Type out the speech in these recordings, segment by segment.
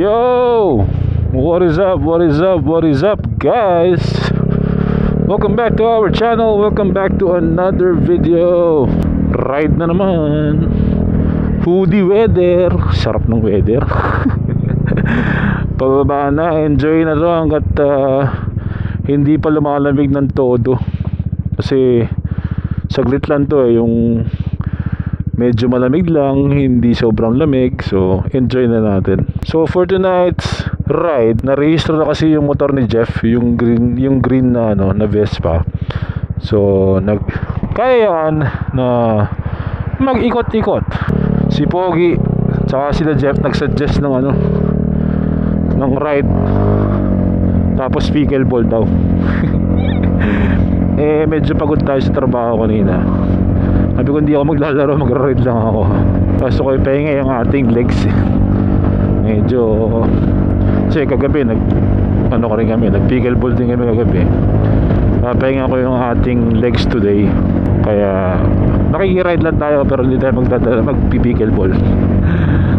Yo! What is up? What is up? What is up, guys? Welcome back to our channel. Welcome back to another video. Ride na naman. Hoodie weather. Sarap ng weather. Pababa na. Enjoy na to hanggat hindi pa lumalamig ng todo. Kasi saglit lang to yung medyo malamig lang, hindi sobrang lamig. So enjoy na natin. So for tonight's ride, na-register na kasi yung motor ni Jeff, yung green na na Vespa. So kaya yan na mag-ikot-ikot. Si Pogi tsaka sila Jeff nag-suggest ng ng ride, tapos pickleball daw. Medyo pagod tayo sa trabaho kanina. Sabi ko hindi ako maglalaro, magra-ride lang ako. Kaso ko ipahinga yung ating legs. Medyo kasi kagabi nag-pickleball din kami kagabi. Pahinga ko yung ating legs today. Kaya nakikiride lang tayo pero hindi tayo mag-pickleball.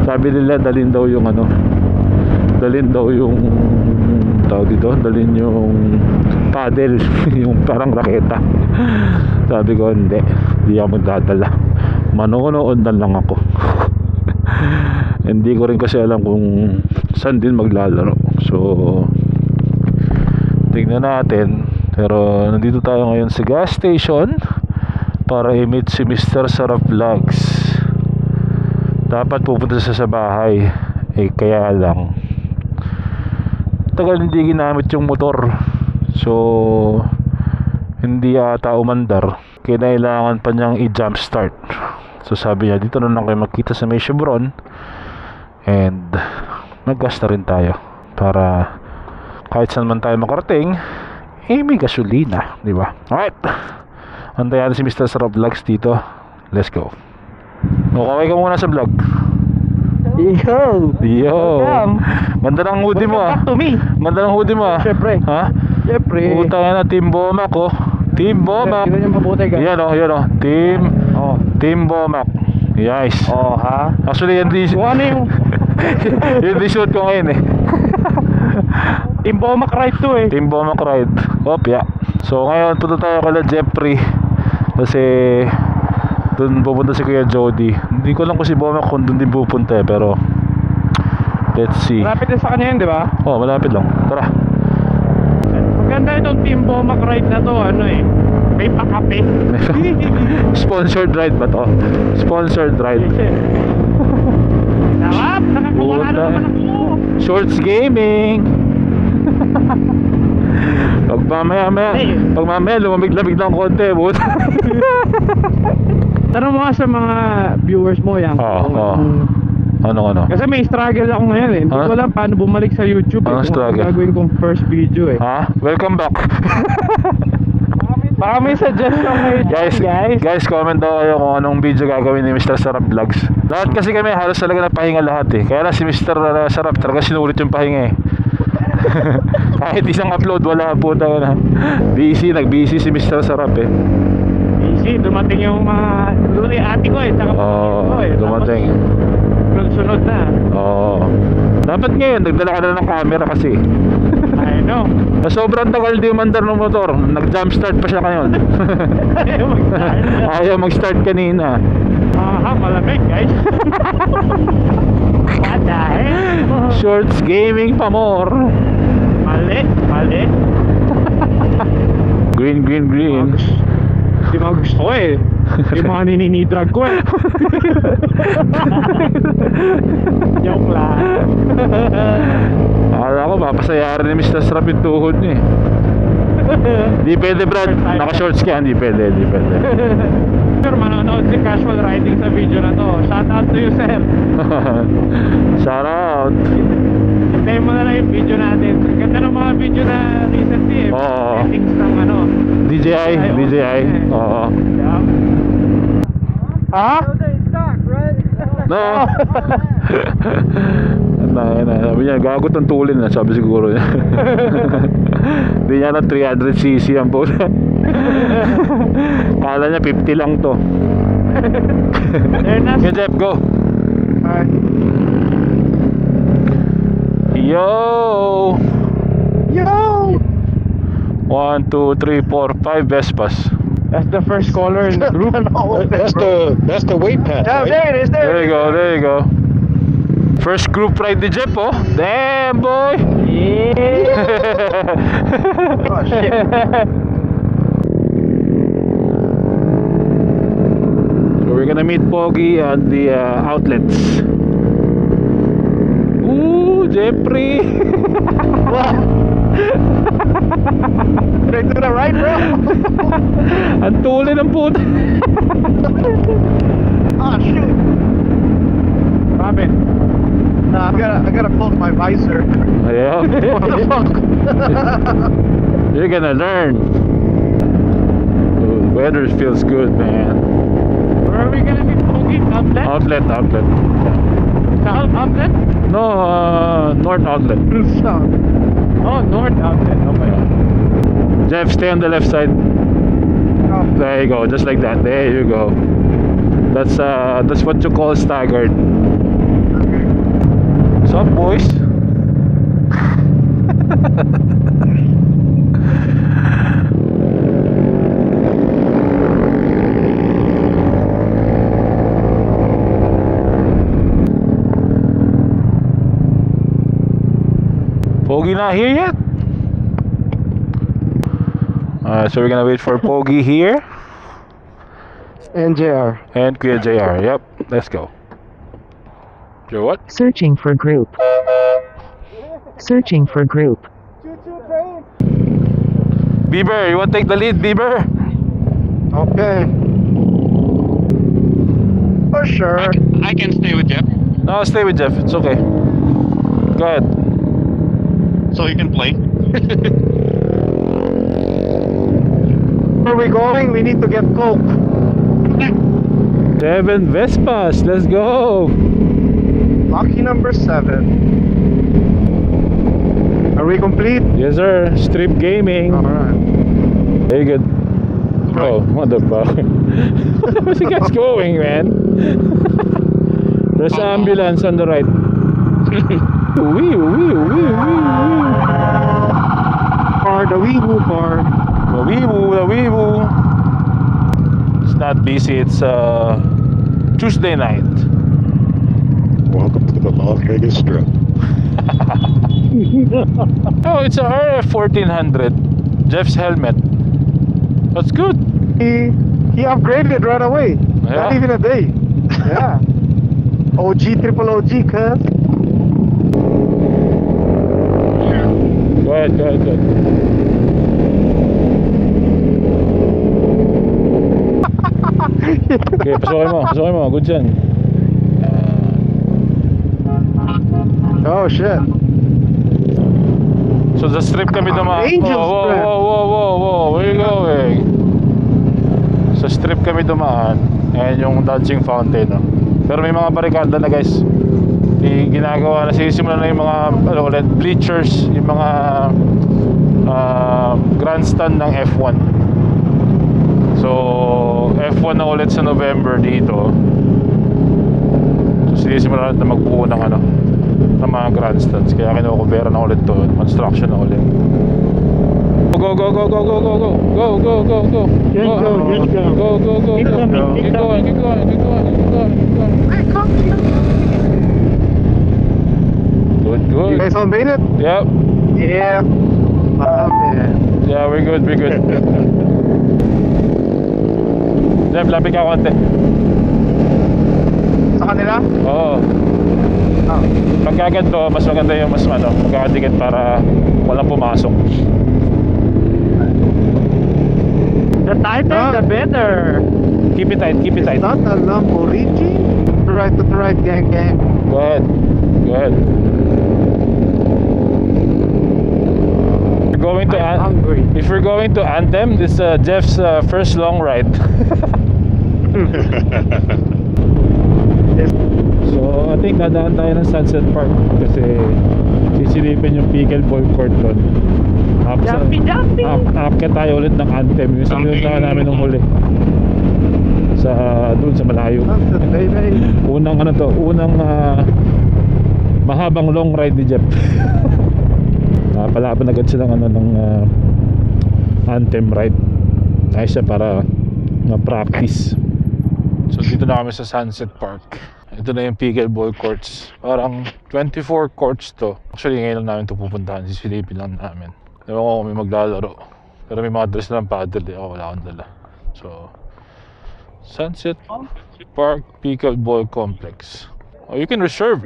Sabi nila dalhin daw yung dalhin yung paddle. Yung parang raketa. Sabi ko hindi ako magdadala, manonood na lang ako. Hindi ko rin kasi alam kung saan din maglalaro. So tingnan natin. Pero nandito tayo ngayon sa gas station para i-meet si Mr. Sarap Vlogs. Dapat pupunta sa bahay, kaya lang tagal hindi ginamit yung motor. So hindi ata umandar, kailangan pa niyang i-jump start. So sabi niya dito na lang kayo magkita sa may Chevron, and mag-gas na rin tayo para kahit saan man tayo makarating may gasolina, di ba? Alright, antayan si Mr. Sarap Vlogs dito. Let's go. Okay ka muna sa vlog. Yo. Ganda ng hoodie mo ah. Ganda ng hoodie mo ah. Siyempre. Ha? Siyempre. Utang na Team Bomac oh. Team Bomac. Yan oh. Team Bomac. Yes. Oh ha. Actually yan di. Ano yung Yung di-shoot ko ngayon Team Bomac ride to Team Bomac ride. Yeah. So ngayon punta tayo kala Jeffrey. Kasi doon pupunta si Kuya Jody. Hindi ko lang kung si Bomac kung doon din pupunta pero let's see. Malapit na sa kanya yun, di ba? Oh, malapit lang. Tara. Maganda itong Team Bomac ride na to. May pakape. Sponsored ride ba to? Sponsored ride. Nakap! Nakakuha na naman ako. Shorts Gaming. Pag mamaya lumamig-lamig ng konti, buta. Tanong mo nga sa mga viewers mo yan. Ano? Kasi may struggle ako ngayon Hindi ko alam paano bumalik sa YouTube. Anong struggle? Gagawin kong first video Ha? Welcome back. Baka may suggestion kayo guys, comment daw kayo kung anong video gagawin ni Mr. Sarap Vlogs. Lahat kasi kami halos talaga napahinga lahat Kaya lang si Mr. Sarap talaga sinulit yung pahinga Kahit isang upload wala po tayo na. Nag-busy si Mr. Sarap Busy, dumating yung mga ate ko tsaka dumating. Sunod na. Dapat ngayon nagdala ka na ng camera kasi I know. Sobrang tagal di umandar ng motor. Nag-jump start pa siya ngayon. Ayaw mag-start kanina. Malamig guys. What the hell? Shorts Gaming pa more. Mali. Green. Hindi mga gusto ko yung mga nininidrag ko Joke lang. Akala ko mapasayaran ni Mr. Sarap yung tuhod niya Di pwede Brad, naka-shorts ka. Hindi pwede Sir, manonood si Casual Riding sa video na to. Shout out to you, sir. Shout out. Hintayin mo na lang yung video natin. Ganda ng mga video na recently Settings ng DJI. Oo. Ha? No. Sabi niya, gagot ang tulin sabi siguro niya. Hindi niya na 300cc ang boat. Kala niya 50 lang to. Okay, Jeff, go. Yo! Yo! 1, 2, 3, 4, 5 Vespas. That's the first caller in the group. That's the weight pass. Yeah, Right? there it is. There you go, there you go. First group ride ni Jeff, oh. Damn, boy! Yeah. Oh shit. So we're gonna meet Pogi at the outlets. Ooh, Jeffrey! Straight to the right, bro. Ang tuli ng puto. Oh shoot. Robin. Nah, I gotta close my visor. Yeah. What the fuck? You're gonna learn. The weather feels good, man. Where are we gonna be smoking? Outlet? Outlet. South outlet? No, north outlet. Oh, north outlet. Okay. Jeff, stay on the left side. Oh, There you go, just like that. There you go. That's what you call staggered. okay. What's up, boys? Pogi not here yet? So we're gonna wait for Pogi here And JR. and Kuya JR. Yep, let's go. You're what? Searching for group. Searching for group. Bieber, you want to take the lead, Bieber? Okay. For sure. I can stay with Jeff, No, stay with Jeff. It's okay. Go ahead. so you can play. Where are we going? We need to get Coke. 7 Vespas. Let's go. Lucky number 7. Are we complete? Yes, sir. Strip gaming. Alright. Very good. Oh, motherfucker. Where's the guys going, man? There's an ambulance on the right. Wee, wee, wee, wee, wee. Car, the wee-woo car. The wee woo, the wee woo. It's not busy. It's Tuesday night. Welcome to the Las Vegas Strip. Oh, it's a RF 1400. Jeff's helmet. That's good. He upgraded right away. Not Yeah. even a day. Yeah. OG, triple OG, cuz. Go ahead, go ahead, go ahead. Okay, pasukin mo. Good dyan. Oh shit. So the strip kami dumaan. Angel Whoa, strip. whoa. Where you going? Sa strip kami dumaan. Ayan yung dodging fountain. No? Pero may mga barikada na, guys. Ginagawa na, sisimula na yung mga ulit, bleachers, yung mga grandstand ng F1. So F1 na ulit sa November dito. So sisimula na magbuo ng ng mga grandstands. Kaya kinukubera na ulit to, construction na ulit. Go. Just go. Go. Keep coming, Keep going. Good. You guys all made it? Yep. Yeah. Man. Yeah, we're good. Jeff, lapit ka konti. Sa kanila? Oo. Oh. Pagka ganito, mas maganda yung magkakadikit para walang pumasok. The tighter, the better. Keep it tight. Not a Lamborghini? Right to the right, gang. Go ahead. If we're going to Anthem, this is Jeff's first long ride. So I think dadaan tayo ng Sunset Park kasi sisilipin yung pickleball court doon. Jumpy. Aakyat tayo ulit ng Anthem, yung sinunta namin nung huli. Sa doon sa malayo. Sunset, baby. Unang mahabang long ride ni Jeff. Palaban agad silang ano ng anthem ride. Ayos siya para ma-practice. So dito na kami sa Sunset Park. Ito na yung pickleball courts. Parang 24 courts to. Actually ngayon lang namin ito pupuntahan. Sisilipin lang namin. Ewan ko kung may maglalaro. Pero may mga dress na ng paddle eh. Ako wala akong dala. So Sunset Park Pickleball Complex. Oh, you can reserve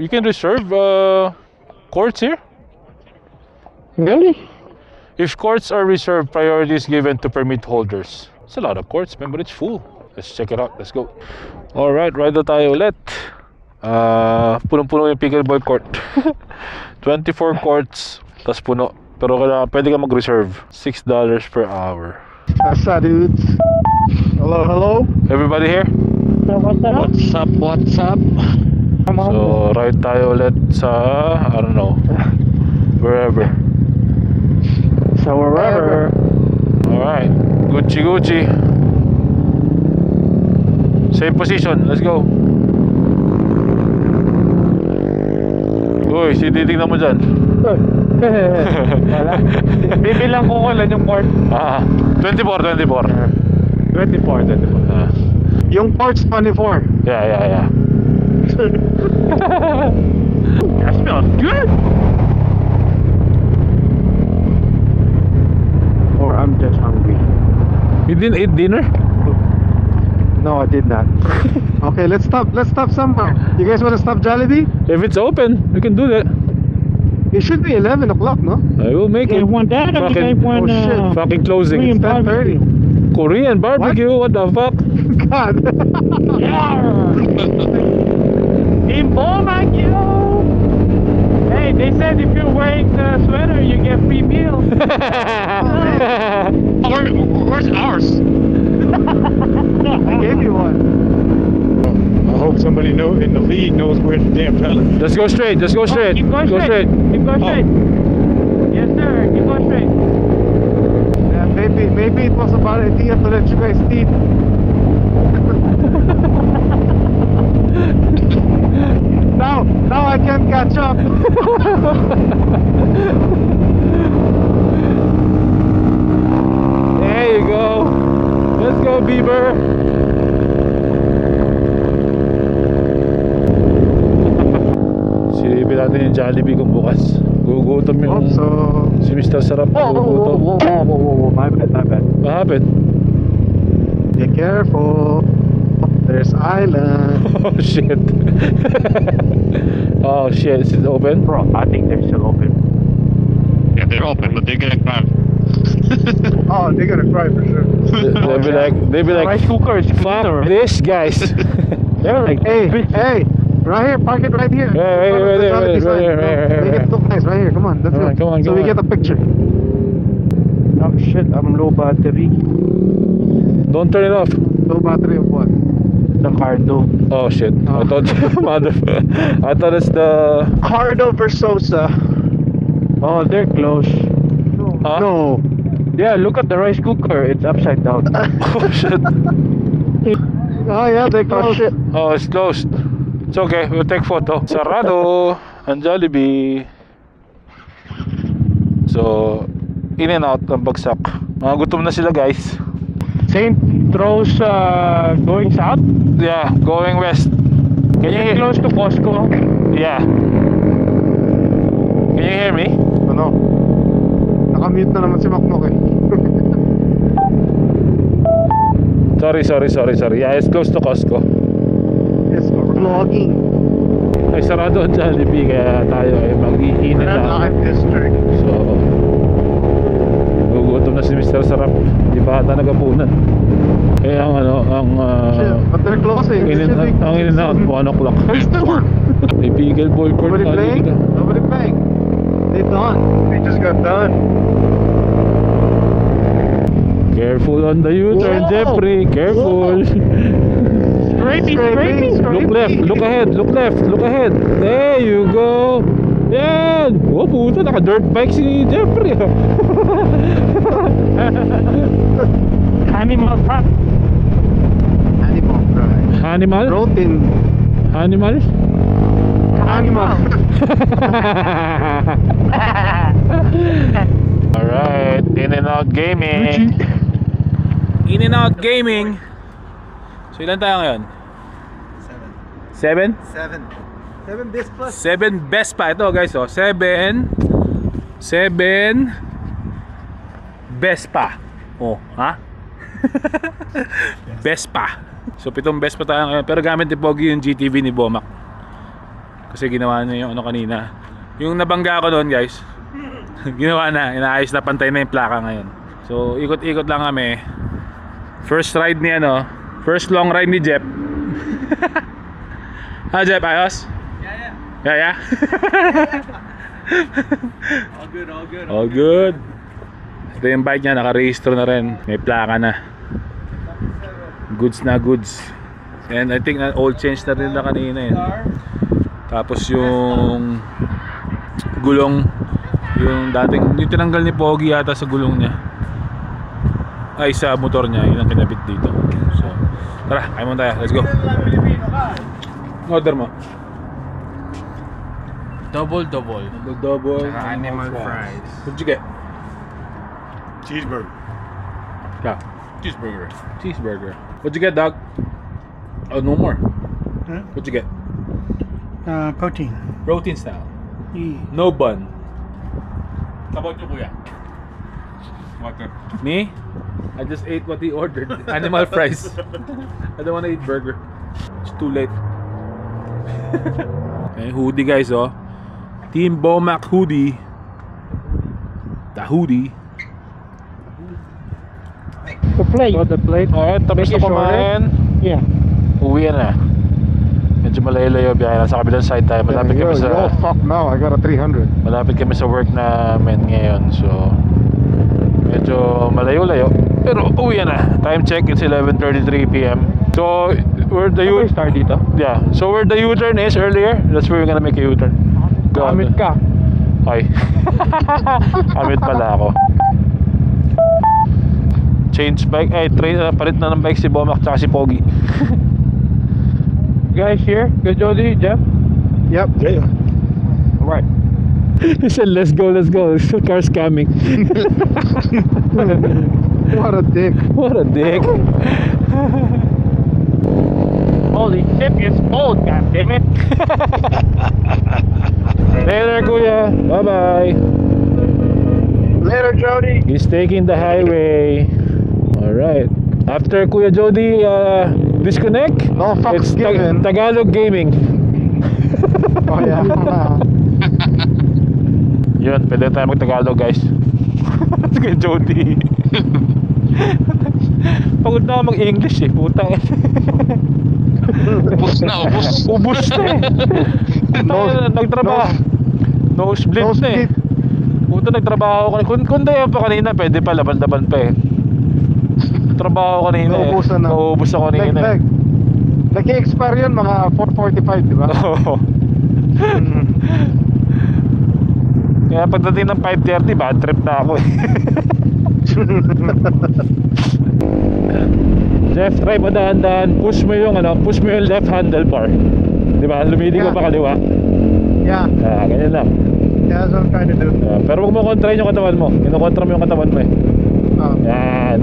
courts here. Really? If courts are reserved, priority is given to permit holders. It's a lot of courts, man, but it's full. Let's check it out. Let's go. Alright, ride na tayo ulit. Punong-puno yung pickleball court. 24 courts, tas puno. Pero pwede ka mag-reserve. $6 per hour. What's up, dudes? Hello, hello. Everybody here? What's up? What's up? So, ride tayo ulit sa, I don't know, wherever. So wherever. Alright, Gucci. Same position, let's go. Uy, titignan mo dyan. Wala. Bibilang ko lang yung port. 24. 24. Yung port's 24. Yeah. That smells good. Or I'm just hungry. You didn't eat dinner? No, I did not. Okay, let's stop somewhere. You guys want to stop Jollibee? If it's open, we can do that. It should be 11 o'clock, no? I will make You it. guys want that or you guys Fucking, want shit. fucking closing. Korean It's 10:30. barbecue? Korean barbecue? What the fuck? God. In barbecue. Hey, they said if you're wearing the sweater, you get free meal. Where's ours? I gave you one. I hope somebody in the league knows where the damn pellet. Just go straight. Keep going straight. Keep going straight. Yes, sir. Keep going straight. Yeah, maybe it was a bad idea to let you guys eat. Now I can't catch up. There you go. Let's go, Bieber. Silipin natin yung Jollibee kung bukas. Gugutom yung Hope so. si Mr. Sarap. Gugutom. Whoa. My bad. What happened? Be careful. There's island. Oh shit. Oh shit, is it open? Bro, I think they're still open. Yeah, they're open, but they're gonna crash. Oh, they're gonna cry for sure. They'll be like, Rice cooker is fuck cleaner. this, guys. They're like, Hey, right here, park it right here. Yeah, In front of right the there, Jollibee right sign. here, right here. Make it look nice right here. Come on, let's go. Come on, so come we on. get a picture. oh shit, I'm low battery. Don't turn it off. Low battery of what? The Cardo. Oh shit. Oh. I thought I thought it's the Cardo Versosa. Oh, they're close. Huh? No. Yeah, look at the rice cooker. It's upside down. Oh shit. Oh yeah, they closed it. Oh, it's closed. It's okay, we'll take photo. Sarado ang Jollibee. So, in and out ang bagsak. Mga gutom na sila, guys. St. Rose going south? Yeah, going west. Can you hear? Close to Costco. Yeah. Can you hear me? Ano? Nakamute na naman si Makmok eh. Sorry. Yeah, it's close to Costco. It's vlogging. Ay, sarado ang Jollibee, kaya tayo ay mag-iinit na. Live district. So, gugutom na si Mr. Sarap. Di ba ata nagapunan? Kaya ang Shit, but they're closing. ang in and out 1 o'clock. May pickleball court Nobody na playing? dito. Nobody playing. They done. They just got done. Careful on the U-turn, Whoa! Jeffrey. Careful. Scraping. Look left, look ahead, look left, look ahead. There you go. Yan. Oh, puto, naka-dirt bike si Jeffrey. Animal Park. Animal, right? Animal? Protein. Animal? Animal. Alright, In and Out Gaming. In and Out Gaming. So ilan tayo ngayon? 7? 7 best plus. 7 best pa ito guys, oh. 7 best pa. Oh, ha? Best pa. So 7 best pa tayo ngayon. Pero gamit ni Pogi yung GTV ni Bomac. Kasi ginawa niya yung ano kanina. Yung nabangga ko doon guys. Ginawa na, inaayos na, pantay na yung plaka ngayon. So ikot-ikot lang kami. First ride ni ano, first long ride ni Jeff. Ha Jeff, ayos? Yeah. All good. All good. Ito yung bike niya, naka-register na rin. May plaka na. Goods na goods. And I think oil change na rin na kanina eh. Tapos yung gulong, yung dating, yung tinanggal ni Pogi yata sa gulong niya, ay sa motor niya, yun ang kinabit dito. So tara, kain muna tayo, let's go. Order mo. Double. Double Animal fries. What'd you get? Cheeseburger. Yeah, Cheeseburger. cheeseburger. What'd you get, dog? Oh, no more. Huh? What'd you get? Protein. Protein style. Yeah. No bun. How about you, kuya? What? Me? I just ate what he ordered. Animal fries. I don't wanna eat burger. It's too late. Okay, hoodie guys, oh. Team Bomac hoodie. The hoodie. The plate. The plate. Alright, tapos na Make it kumain. Yeah. Uwi na. Medyo malayo-layo biyahe. Nasa kabilang side tayo. Malapit kami sa... Oh fuck now, I got a 300. Malapit kami sa work namin ngayon. So medyo malayo-layo. Pero uwi na. Time check, it's 11:33 PM. So where the U... Start dito. Yeah. So where the U-turn is earlier, that's where we're gonna make a U-turn. Go on. Amit ka. Ay. Amit pala ako. Change bike. Ay, palit na ng bike si Bomac tsaka si Pogi. Guys here? Good Jody, Jeff? Yep. Yeah. Right. He said, let's go. Car's coming. What a dick. What a dick. Holy shit, it's cold, goddammit. Later, Kuya. Bye-bye. Later, Jody. He's taking the highway. Alright. After Kuya Jody disconnect, No fucks it's given. Tagalog Gaming. Oh yeah. Yun, pwede tayo mag-Tagalog guys. Kuya Jody. Pagod na ako mag-English eh, putang. Ubus na. Ubus na eh. Nagtrabaho. Nosebleed na eh. Puta, nagtrabaho ko. Kung tayo pa kanina, pwede pa, laban-laban pa eh. Trabaho kanina eh. Naubusan na. Naubos ako kanina eh. Nag-expire yun mga 4:45, di ba? Oo. Kaya pagdating ng 5:30, bad trip na ako eh. Jeff, try mo dahan-dahan. Push mo yung left handlebar. Di ba? Lumili ko Yeah. pa kaliwa. Yeah, Ganyan lang. that's what I'm trying to do. Pero huwag mo kontrahin yung katawan mo. Kinukontra mo yung katawan mo eh. Yan.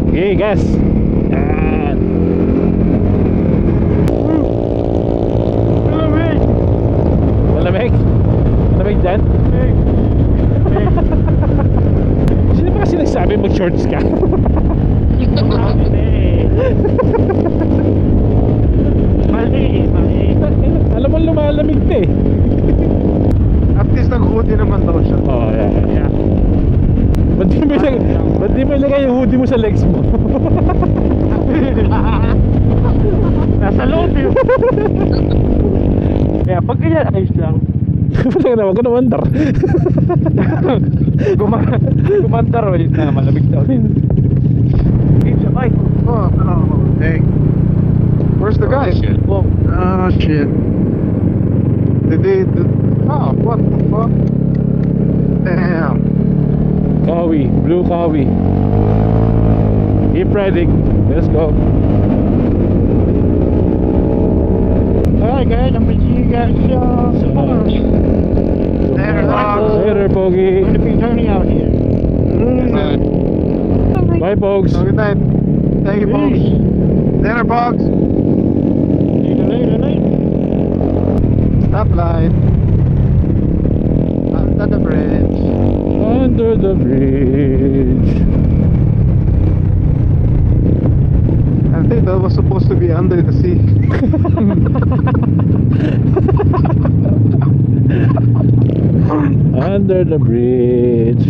Okay, gas. Yan. Malamig? Malamig dyan? Sino ba kasi nagsabi mag-shorts ka? Mali. Alam mo lumalamig na eh. At least nag-hoodie naman daw siya. Oh, yeah. Ba't di mo ilagay yung hoodie mo sa legs mo? Nasa loob yun. Kaya pag ganyan, ayos lang. Wala na, wag ka na mandar. Gumandar ulit na malamig daw. Sabay. Oh, dang. Where's the guy? shit. Oh shit. Oh, what the fuck? Damn. Kawi, blue kawi. Keep riding. Let's go. Alright guys, I'm gonna see you guys tomorrow. Later, dogs. Later, Pogi. Gonna be turning out here. Bye, folks. Good night. Thank you, folks. Later, folks. Later. Stoplight. Under the bridge. Under the bridge. I think that was supposed to be under the sea. Under the bridge.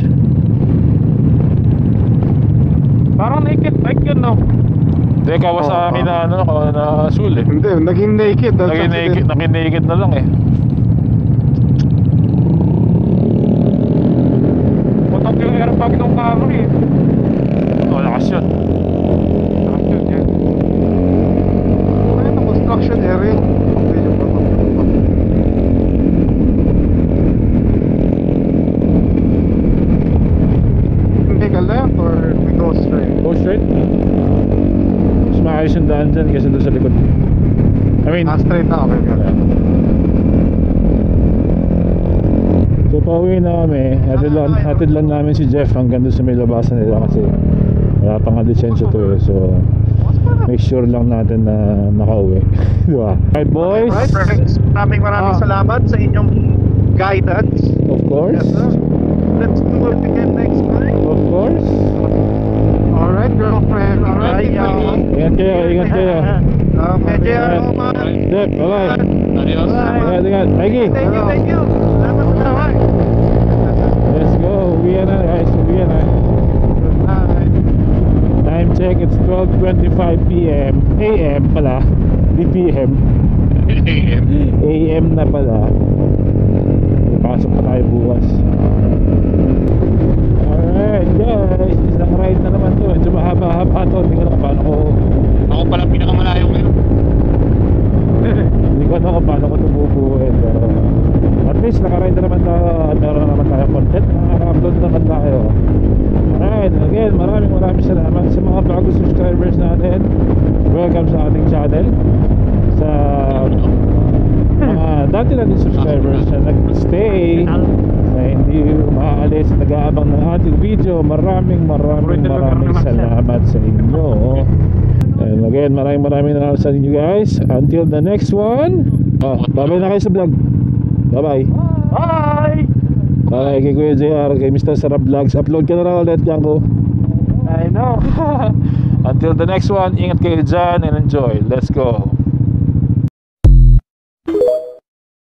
Parang naked bike yun, no? Hindi, Kawasaki na ano, na Azul eh. Hindi, naging naked. That's Naging naked na lang eh. Putok yung airbag ng carro eh. Oh, lakas yun. Ano yung construction area? Medyo patok. We make a left or we go straight? Go straight. Mas maayos yung daan dyan kasi doon sa likod. I mean, Straight na. Okay, good. so pauwi na kami. Hatid lang namin si Jeff hanggang doon sa may labasan nila kasi wala pang lisensya to eh. So make sure lang natin na nakauwi. Diba? Alright boys. Maraming salamat sa inyong guidance. Of course. Yes, sir. Let's do it again next time. Of course. Alright, girlfriend. Alright, Ingat kayo. Medyo man. Jeff, bye-bye. Adios. Ingat. Mikey. Thank you. Salamat sa lahat. Let's go. Uwi na guys. Good night. Time check, it's 12:25 p.m. AM pala. Di PM. AM na pala. Pasok pa tayo bukas. Alright guys, isang ride na naman to. Medyo mahaba-haba to. Hindi ko na kung paano ko Ako pala pinakamalayo ngayon. Hindi ko na kung paano ko tumubuhin. Pero at least nakaride na naman tayo. At meron na naman tayo content. Nakaka-upload naman tayo. Alright, again, maraming salamat sa mga bagong subscribers natin. Welcome sa ating channel. Sa mga dati natin subscribers na nag-stay, na hindi umaalis, nag-aabang ng ating video, maraming salamat sa inyo. And again, maraming salamat sa inyo guys. Until the next one. Bye-bye na kayo sa vlog. Bye-bye. Bye! Bye kay Kuya JR, kay Mr. Sarap Vlogs. Upload ka na raw ulit, Janko. I know. Until the next one, ingat kayo dyan and enjoy. Let's go.